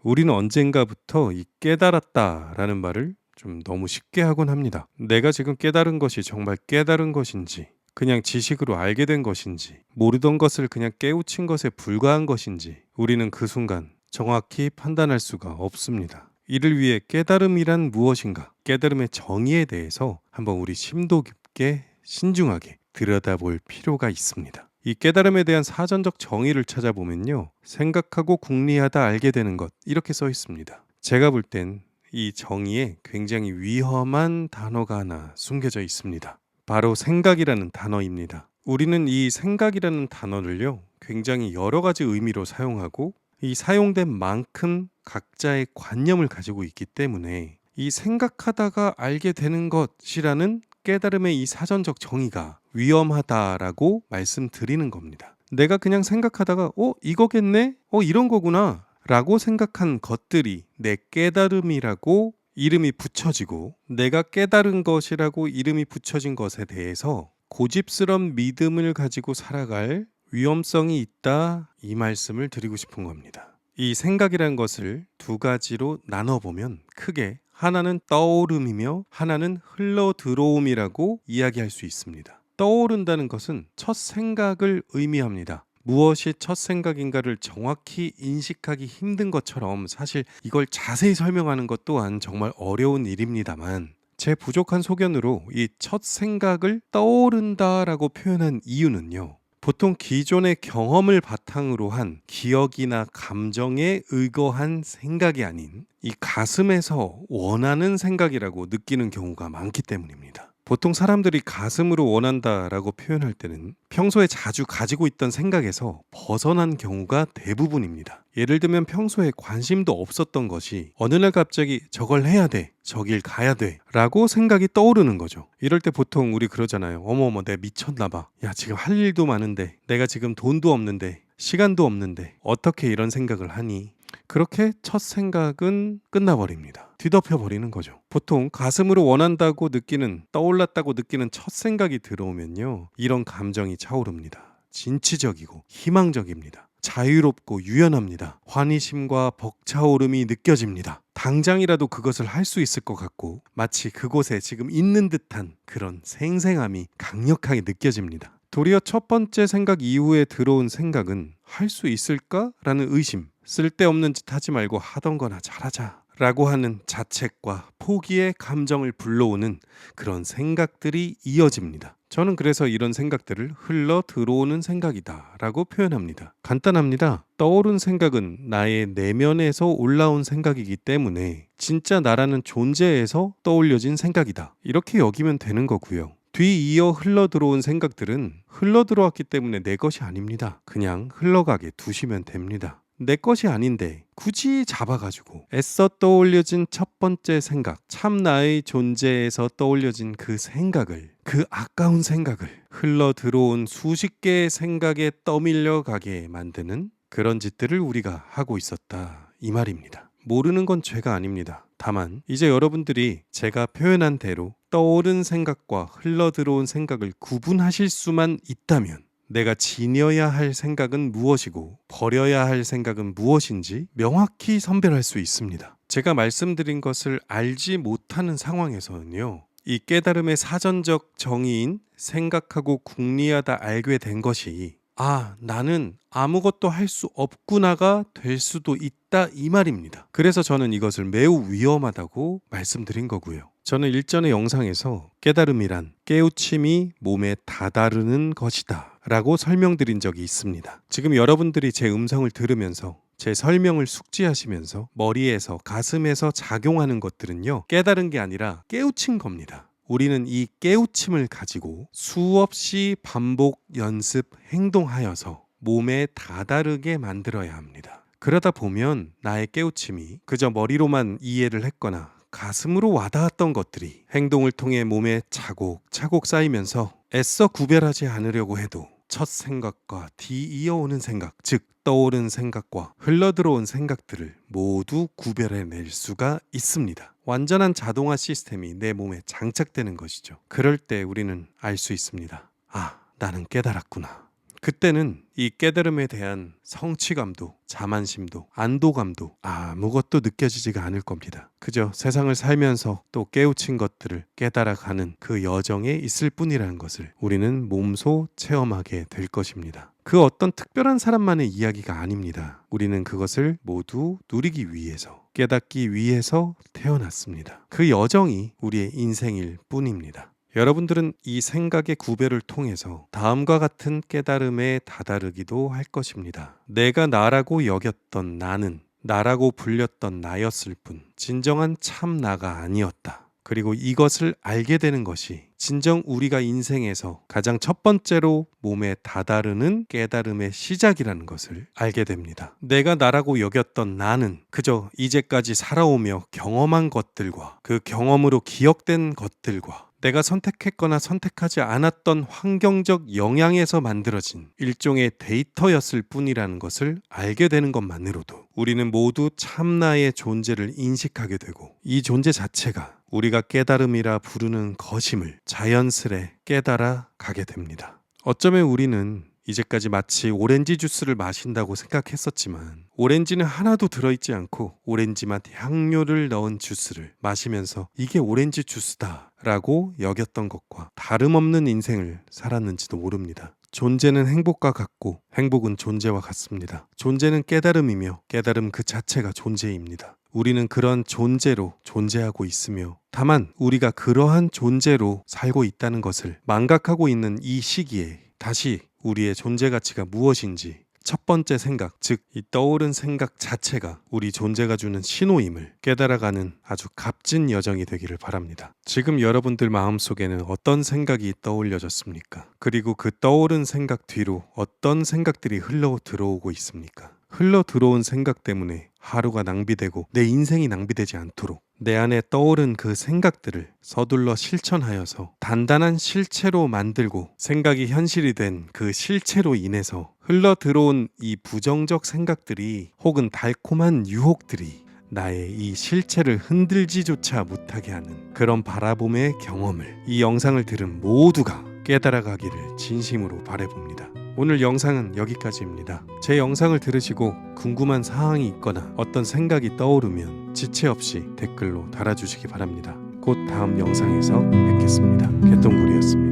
우리는 언젠가부터 이 깨달았다라는 말을 좀 너무 쉽게 하곤 합니다. 내가 지금 깨달은 것이 정말 깨달은 것인지, 그냥 지식으로 알게 된 것인지, 모르던 것을 그냥 깨우친 것에 불과한 것인지, 우리는 그 순간 정확히 판단할 수가 없습니다. 이를 위해 깨달음이란 무엇인가, 깨달음의 정의에 대해서 한번 우리 심도 깊게 신중하게 들여다볼 필요가 있습니다. 이 깨달음에 대한 사전적 정의를 찾아보면요, 생각하고 궁리하다 알게 되는 것, 이렇게 써 있습니다. 제가 볼 땐 이 정의에 굉장히 위험한 단어가 하나 숨겨져 있습니다. 바로 생각이라는 단어입니다. 우리는 이 생각이라는 단어를요, 굉장히 여러 가지 의미로 사용하고, 이 사용된 만큼 각자의 관념을 가지고 있기 때문에 이 생각하다가 알게 되는 것이라는 깨달음의 이 사전적 정의가 위험하다라고 말씀드리는 겁니다. 내가 그냥 생각하다가 이거겠네? 이런 거구나 라고 생각한 것들이 내 깨달음이라고 이름이 붙여지고, 내가 깨달은 것이라고 이름이 붙여진 것에 대해서 고집스런 믿음을 가지고 살아갈 위험성이 있다, 이 말씀을 드리고 싶은 겁니다. 이 생각이라는 것을 두 가지로 나눠보면 크게 하나는 떠오름이며 하나는 흘러 들어옴이라고 이야기할 수 있습니다. 떠오른다는 것은 첫 생각을 의미합니다. 무엇이 첫 생각인가를 정확히 인식하기 힘든 것처럼 사실 이걸 자세히 설명하는 것 또한 정말 어려운 일입니다만, 제 부족한 소견으로 이 첫 생각을 떠오른다라고 표현한 이유는요, 보통 기존의 경험을 바탕으로 한 기억이나 감정에 의거한 생각이 아닌 이 가슴에서 원하는 생각이라고 느끼는 경우가 많기 때문입니다. 보통 사람들이 가슴으로 원한다라고 표현할 때는 평소에 자주 가지고 있던 생각에서 벗어난 경우가 대부분입니다. 예를 들면 평소에 관심도 없었던 것이 어느 날 갑자기 저걸 해야 돼, 저길 가야 돼 라고 생각이 떠오르는 거죠. 이럴 때 보통 우리 그러잖아요. 어머어머, 내가 미쳤나 봐. 야, 지금 할 일도 많은데, 내가 지금 돈도 없는데, 시간도 없는데 어떻게 이런 생각을 하니? 그렇게 첫 생각은 끝나버립니다. 뒤덮여 버리는 거죠. 보통 가슴으로 원한다고 느끼는, 떠올랐다고 느끼는 첫 생각이 들어오면요, 이런 감정이 차오릅니다. 진취적이고 희망적입니다. 자유롭고 유연합니다. 환희심과 벅차오름이 느껴집니다. 당장이라도 그것을 할 수 있을 것 같고, 마치 그곳에 지금 있는 듯한 그런 생생함이 강력하게 느껴집니다. 도리어 첫 번째 생각 이후에 들어온 생각은 할 수 있을까라는 의심, 쓸데없는 짓 하지 말고 하던 거나 잘하자 라고 하는 자책과 포기의 감정을 불러오는 그런 생각들이 이어집니다. 저는 그래서 이런 생각들을 흘러 들어오는 생각이다 라고 표현합니다. 간단합니다. 떠오른 생각은 나의 내면에서 올라온 생각이기 때문에 진짜 나라는 존재에서 떠올려진 생각이다, 이렇게 여기면 되는 거고요. 뒤이어 흘러 들어온 생각들은 흘러 들어왔기 때문에 내 것이 아닙니다. 그냥 흘러가게 두시면 됩니다. 내 것이 아닌데 굳이 잡아가지고 애써 떠올려진 첫 번째 생각, 참 나의 존재에서 떠올려진 그 생각을, 그 아까운 생각을 흘러 들어온 수십 개의 생각에 떠밀려 가게 만드는 그런 짓들을 우리가 하고 있었다, 이 말입니다. 모르는 건 죄가 아닙니다. 다만 이제 여러분들이 제가 표현한 대로 떠오른 생각과 흘러 들어온 생각을 구분하실 수만 있다면, 내가 지녀야 할 생각은 무엇이고 버려야 할 생각은 무엇인지 명확히 선별할 수 있습니다. 제가 말씀드린 것을 알지 못하는 상황에서는요, 이 깨달음의 사전적 정의인 생각하고 궁리하다 알게 된 것이 나는 아무것도 할 수 없구나가 될 수도 있다, 이 말입니다. 그래서 저는 이것을 매우 위험하다고 말씀드린 거고요. 저는 일전의 영상에서 깨달음이란 깨우침이 몸에 다다르는 것이다 라고 설명드린 적이 있습니다. 지금 여러분들이 제 음성을 들으면서 제 설명을 숙지하시면서 머리에서 가슴에서 작용하는 것들은요, 깨달은 게 아니라 깨우친 겁니다. 우리는 이 깨우침을 가지고 수없이 반복, 연습, 행동하여서 몸에 다다르게 만들어야 합니다. 그러다 보면 나의 깨우침이 그저 머리로만 이해를 했거나 가슴으로 와닿았던 것들이 행동을 통해 몸에 차곡차곡 쌓이면서 애써 구별하지 않으려고 해도 첫 생각과 뒤이어오는 생각, 즉 떠오른 생각과 흘러들어온 생각들을 모두 구별해낼 수가 있습니다. 완전한 자동화 시스템이 내 몸에 장착되는 것이죠. 그럴 때 우리는 알 수 있습니다. 나는 깨달았구나. 그때는 이 깨달음에 대한 성취감도 자만심도 안도감도 아무것도 느껴지지가 않을 겁니다. 그저 세상을 살면서 또 깨우친 것들을 깨달아가는 그 여정에 있을 뿐이라는 것을 우리는 몸소 체험하게 될 것입니다. 그 어떤 특별한 사람만의 이야기가 아닙니다. 우리는 그것을 모두 누리기 위해서 깨닫기 위해서 태어났습니다. 그 여정이 우리의 인생일 뿐입니다. 여러분들은 이 생각의 구별을 통해서 다음과 같은 깨달음에 다다르기도 할 것입니다. 내가 나라고 여겼던 나는 나라고 불렸던 나였을 뿐 진정한 참 나가 아니었다. 그리고 이것을 알게 되는 것이 진정 우리가 인생에서 가장 첫 번째로 몸에 다다르는 깨달음의 시작이라는 것을 알게 됩니다. 내가 나라고 여겼던 나는 그저 이제까지 살아오며 경험한 것들과 그 경험으로 기억된 것들과 내가 선택했거나 선택하지 않았던 환경적 영향에서 만들어진 일종의 데이터였을 뿐이라는 것을 알게 되는 것만으로도 우리는 모두 참나의 존재를 인식하게 되고 이 존재 자체가 우리가 깨달음이라 부르는 것임을 자연스레 깨달아 가게 됩니다. 어쩌면 우리는 이제까지 마치 오렌지 주스를 마신다고 생각했었지만 오렌지는 하나도 들어있지 않고 오렌지 맛 향료를 넣은 주스를 마시면서 이게 오렌지 주스다 라고 여겼던 것과 다름없는 인생을 살았는지도 모릅니다. 존재는 행복과 같고 행복은 존재와 같습니다. 존재는 깨달음이며 깨달음 그 자체가 존재입니다. 우리는 그런 존재로 존재하고 있으며 다만 우리가 그러한 존재로 살고 있다는 것을 망각하고 있는 이 시기에 다시 우리의 존재 가치가 무엇인지 첫 번째 생각, 즉 이 떠오른 생각 자체가 우리 존재가 주는 신호임을 깨달아가는 아주 값진 여정이 되기를 바랍니다. 지금 여러분들 마음속에는 어떤 생각이 떠올려졌습니까? 그리고 그 떠오른 생각 뒤로 어떤 생각들이 흘러 들어오고 있습니까? 흘러 들어온 생각 때문에 하루가 낭비되고 내 인생이 낭비되지 않도록 내 안에 떠오른 그 생각들을 서둘러 실천하여서 단단한 실체로 만들고 생각이 현실이 된 그 실체로 인해서 흘러 들어온 이 부정적 생각들이 혹은 달콤한 유혹들이 나의 이 실체를 흔들지조차 못하게 하는 그런 바라봄의 경험을 이 영상을 들은 모두가 깨달아가기를 진심으로 바라봅니다. 오늘 영상은 여기까지입니다. 제 영상을 들으시고 궁금한 사항이 있거나 어떤 생각이 떠오르면 지체 없이 댓글로 달아주시기 바랍니다. 곧 다음 영상에서 뵙겠습니다. 개똥굴이었습니다.